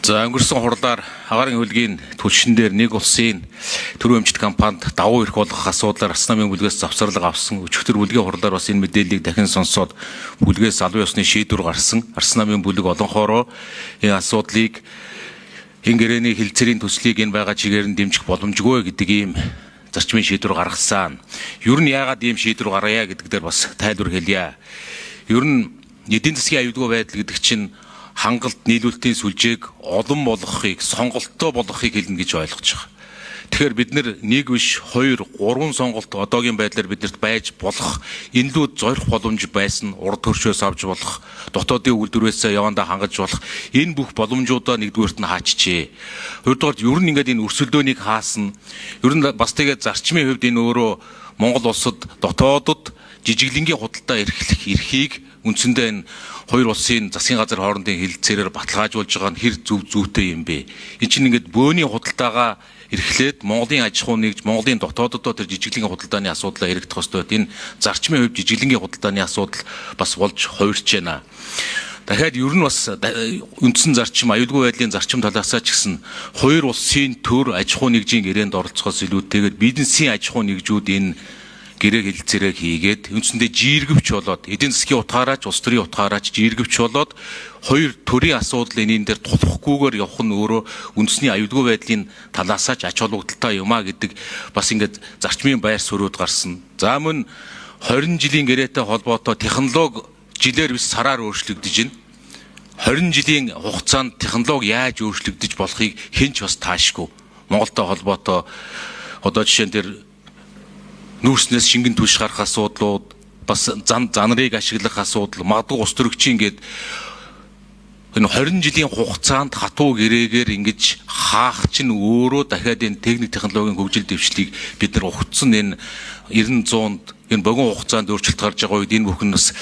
За өнгөрсөн хурлаар агаарын хөлгийн түлшин дээр нэг улсын төрийн эмчит компанид давуу эрх болгох асуудлаар Арс намын бүлгээс завсарлага авсан. Өчигдөр бүлгийн хурлаар бас энэ мэдээллийг дахин сонсоод бүлгээс албан ёсны шийдвэр гарсан. Арс намын бүлэг олонхоороо энэ асуудлыг энэ гэрээний хилцээрийн төслийг энэ байгаа чигээр нь дэмжих боломжгүй гэдэг ийм зарчмын шийдвэр гаргасан. Ер нь яагаад ийм шийдвэр гаргая гэдэг дээр бас тайлбар хэлье. Ер нь эдийн засгийн аюулгүй байдал гэдэг чинь хангалт нийлүүлэлтийн сүлжээг олон болгохыг, сонголттой болгохыг хэлнэ гэж ойлгож байгаа. Тэгэхээр бид нэг биш, хоёр, гурван сонголт одоогийн байдлаар биднэрт байж болох энэлүүд зорих боломж байсан, урд төршөөс авч болох, дотоодын үйлдвэрээс явандаа хангаж болох энэ бүх боломжуудаа нэгдүгээрт нь хаачжээ. Хоёрдугаар ер нь ингээд энэ өрсөлдөөнийг хаасан. Ер нь бас тэгээд зарчмын хувьд энэ өөрөө Монгол улсад дотоодод жижиглэнгийн худалдаа эрхийг үндсэндээ энэ хоёр улсын засгийн газар хоорондын хэлэлцээрээр баталгаажуулж байгаа нь хэр зүйтэй юм бэ? Энэ чинь ингээд бөөний худалдаагаа эрхлээд Монголын аж ахуй нэгж, Монголын дотооддоо тэр жижиглэнгийн худалдааны асуудлаа эргэх ёстой. Энэ зарчмын хувьд жижиглэнгийн худалдааны асуудал бас болж хувирч байна. Дахиад ер нь бас үндсэн зарчим, аюулгүй байдлын зарчим талаасаа ч гэсэн хоёр улсын төр аж ахуй нэгжийн гэрээнд оролцохоос илүүтэйгээр бизнесийн аж ахуй нэгжүүд энэ гэрээ хэлэлцээрээ хийгээд үндсэндээ жиргэвч болоод эдийн засгийн утгаараач улс төрийн утгаараач жиргэвч болоод хоёр төрийн асуудал энээн дээр тулахгүйгээр явах нь өөрөө үндэсний аюулгүй байдлын талаасаа ч ач холбогдолтой юм а гэдэг бас ингээд зарчмын байр суурьуд гарсан. За мөн 20 жилийн гэрээтэй холбоотой технологи жилээр биш сараар өөрчлөгдөж байна. 20 жилийн хугацаанд технологи яаж өөрчлөгдөж болохыг хэн ч бас таашгүй. Монголтой холбоотой одоо жишээ нь тэр нүүрснээс шингэн түлш гарах асуудлууд, бас занрыг ашиглах асуудал, магадгүй ус төрөгчийн гээд энэ 20 жилийн хугацаанд хатуу гэрээгээр ингэж хаах чинь өөрөө дахиад энэ техник технологийн хөгжил дэвшлийг бид нар ухцсан энэ 90-100-д энэ богино хугацаанд өөрчлөлт гарч байгаа үед энэ бүхэн бас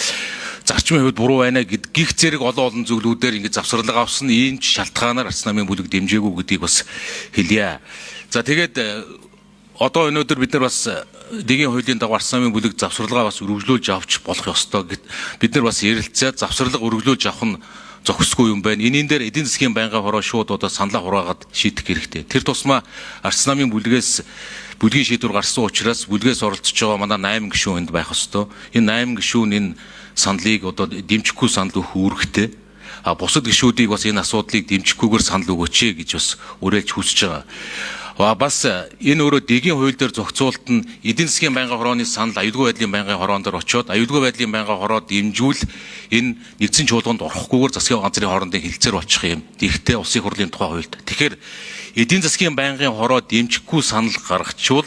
зарчмын хувьд буруу байна гих зэрэг олон зүйлүүдээр ингэж завсарлага авсан ийм шалтгаанаар Арс намын бүлэг дэмжээгүй гэдгийг бас хэлье. За тэгээд одоо өнөөдөр бид нар бас дэгийн хуулийн дагуу Арс намын бүлэг завсарлагаа бас өргөжлүүлж авч болох ёстой гэд бид нар бас ярилцаад завсарлага өргөжлүүлж авах нь зохисгүй юм байна. Энийн дээр эдийн засгийн байнгын хороо шууд одоо саналаа хураагаад шийдэх хэрэгтэй. Тэр тусмаа Арс намын бүлгийн шийдвэр гарсан учраас бүлгээс оролцож байгаа манай 8 гишүүн энд байх ёстой. Энэ 8 гишүүн энэ саналыг одоо дэмжихгүй санал өгөх үүрэгтэй. Бусад гишүүдийг бас энэ асуудлыг дэмжихгүйгээр санал өгөөч гэж бас уриалж хүсэж байгаа. Бас энэ өөрөө дэгийн хууль дээр зохицуулт нь эдийн засгийн байнгын хорооны санал аюулгүй байдлын байнгын хороон дээр очиод аюулгүй байдлын байнгын хороо дэмжүүл энэ нэгдсэн чуулганд орохгүйгээр засгийн газрын хоорондын хилцээр болчих юм. Тэгвэл улсын хурлын тухай хуульд. Тэгэхээр эдийн засгийн байнгын хороо дэмжихгүй санал гаргачвал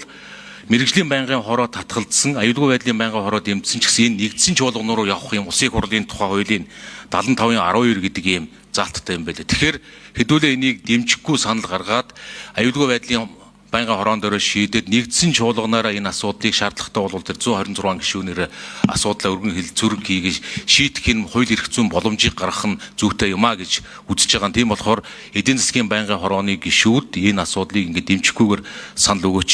мэргэжлийн байнгын хороо татгалзсан аюулгүй байдлын байнгын хороо дэмжсэн ч гэсэн энэ нэгдсэн чуулган руу явах юм улсын хурлын тухай хуулийн 75-12 гэдэг ийм заалттай юм байлаа. Тэгэхээр хэдүүлээ энийг дэмжихгүй санал гаргаад аюулгүй байдлын байнгын хороон дээр шийдээд нэгдсэн чуулганаараа энэ асуудлыг шаардлагатай бол тэр 126 гишүүнээр асуудлаа өргөн хэлцүүрэг хийгээд шийдэх энэ хууль эрх зүйн боломжийг гаргах нь зүйтэй юм а гэж үзэж байгаа. Тийм болохоор эдийн засгийн байнгын хорооны гишүүд энэ асуудлыг ингээд дэмжихгүйгээр санал өгөөч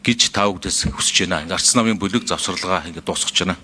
гэж та бүхэс хүсэж байна. Арс намын бүлэг завсарлагаа ингээд дуусгаж байна.